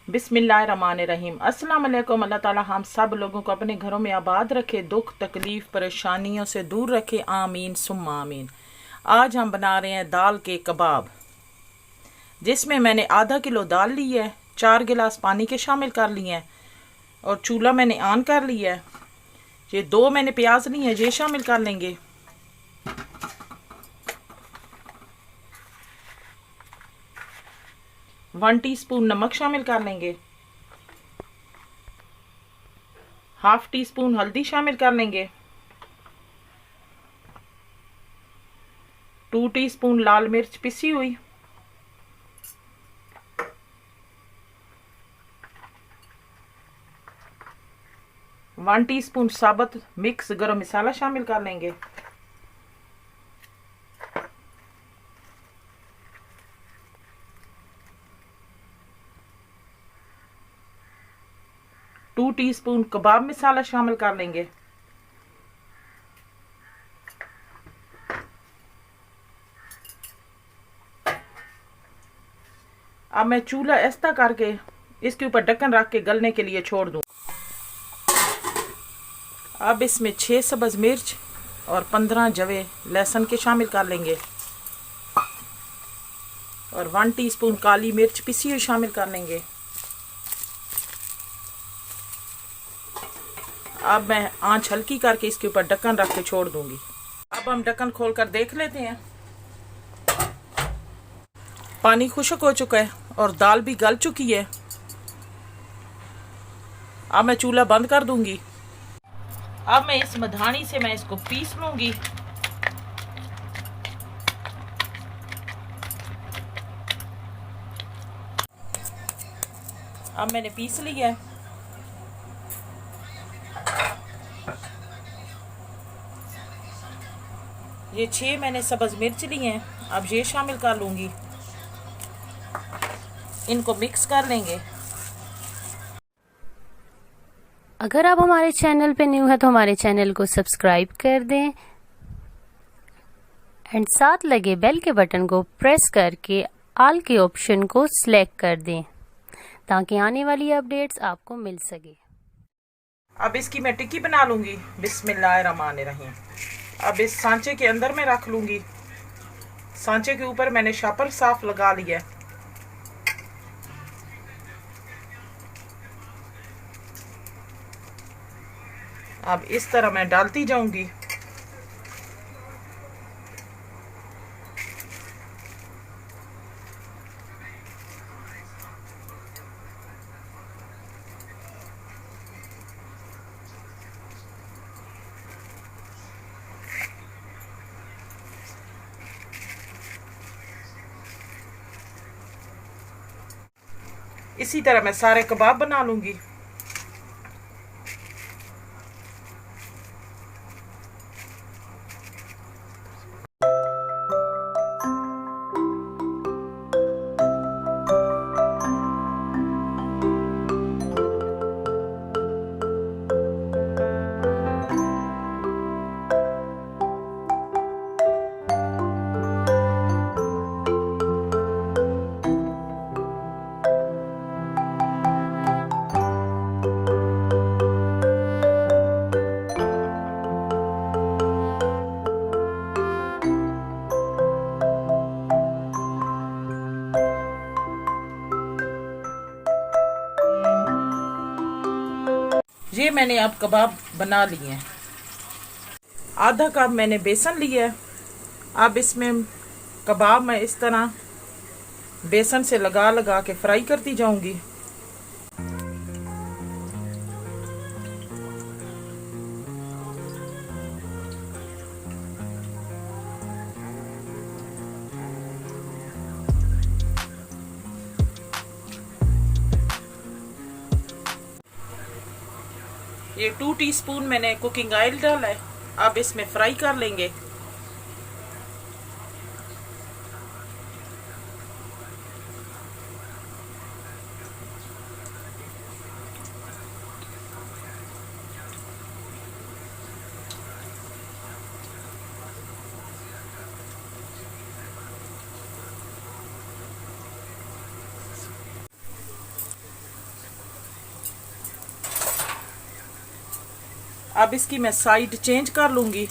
बिस्मिल्लाहिर्रहमानिर्रहीम। अस्सलाम वालेकुम। अल्लाह ताला हम सब लोगों को अपने घरों में आबाद रखे, दुख तकलीफ़ परेशानियों से दूर रखे, आमीन सुम्मा आमीन। आज हम बना रहे हैं दाल के कबाब, जिसमें मैंने आधा किलो दाल ली है, 4 गिलास पानी के शामिल कर लिए हैं और चूल्हा मैंने ऑन कर लिया है। ये 2 मैंने प्याज ली हैं, ये शामिल कर लेंगे। वन टीस्पून नमक शामिल कर लेंगे। हाफ टी स्पून हल्दी शामिल कर लेंगे। 2 टीस्पून लाल मिर्च पिसी हुई। वन टीस्पून साबुत मिक्स गरम मसाला शामिल कर लेंगे। टू टीस्पून कबाब मसाला शामिल कर लेंगे। अब मैं चूल्हा ऐसा करके इसके ऊपर ढक्कन रख के गलने के लिए छोड़ दूं। अब इसमें 6 सब्ज मिर्च और 15 जवे लहसुन के शामिल कर लेंगे और 1 टीस्पून काली मिर्च पिसी हुई शामिल कर लेंगे। अब मैं आंच हल्की करके इसके ऊपर ढक्कन रख के छोड़ दूंगी। अब हम ढक्कन खोलकर देख लेते हैं। पानी खुश्क हो चुका है और दाल भी गल चुकी है। अब मैं चूल्हा बंद कर दूंगी। अब मैं इस मधानी से मैं इसको पीस लूंगी। अब मैंने पीस लिया है। ये 6 मैंने सब्ज मिर्च ली हैं, अब ये शामिल कर लूंगी। इनको मिक्स कर लेंगे। अगर आप हमारे चैनल पे न्यू है तो हमारे चैनल को सब्सक्राइब कर दें एंड साथ लगे बेल के बटन को प्रेस करके ऑल के ऑप्शन को सिलेक्ट कर दें ताकि आने वाली अपडेट्स आपको मिल सके। अब इसकी मैं टिक्की बना लूंगी। बिस्मिल्लाहिर्रहमानिर्रहीम। अब इस सांचे के अंदर मैं रख लूंगी। सांचे के ऊपर मैंने शापर साफ लगा लिया है। अब इस तरह मैं डालती जाऊंगी। इसी तरह मैं सारे कबाब बना लूंगी। ये मैंने अब कबाब बना लिए हैं। आधा कप मैंने बेसन लिया है। अब इसमें कबाब मैं इस तरह बेसन से लगा लगा के फ्राई करती जाऊंगी। ये 2 टीस्पून मैंने कुकिंग ऑयल डाला है। अब इसमें फ्राई कर लेंगे। अब इसकी मैं साइड चेंज कर लूँगी।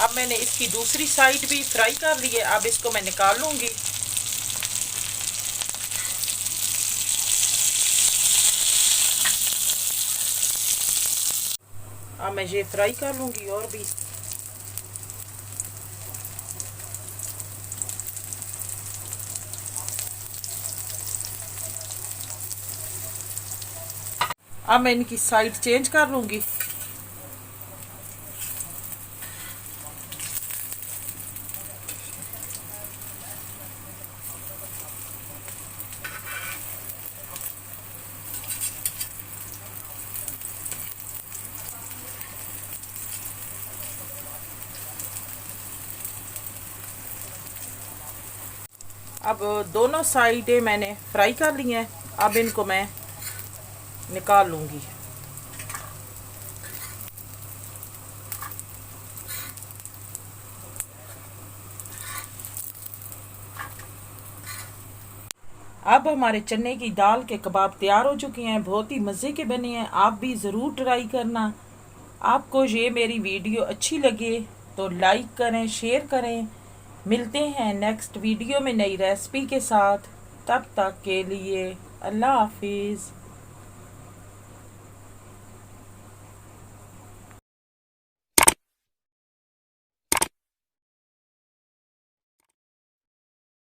अब मैंने इसकी दूसरी साइड भी फ्राई कर ली है। अब इसको मैं निकाल लूँगी। अब मैं ये फ्राई कर लूँगी और भी। अब मैं इनकी साइड चेंज कर लूँगी। अब दोनों साइडें मैंने फ्राई कर ली हैं। अब इनको मैं निकाल लूँगी। अब हमारे चने की दाल के कबाब तैयार हो चुके हैं। बहुत ही मज़े के बने हैं। आप भी ज़रूर ट्राई करना। आपको ये मेरी वीडियो अच्छी लगे तो लाइक करें, शेयर करें। मिलते हैं नेक्स्ट वीडियो में नई रेसिपी के साथ। तब तक के लिए अल्लाह हाफिज़।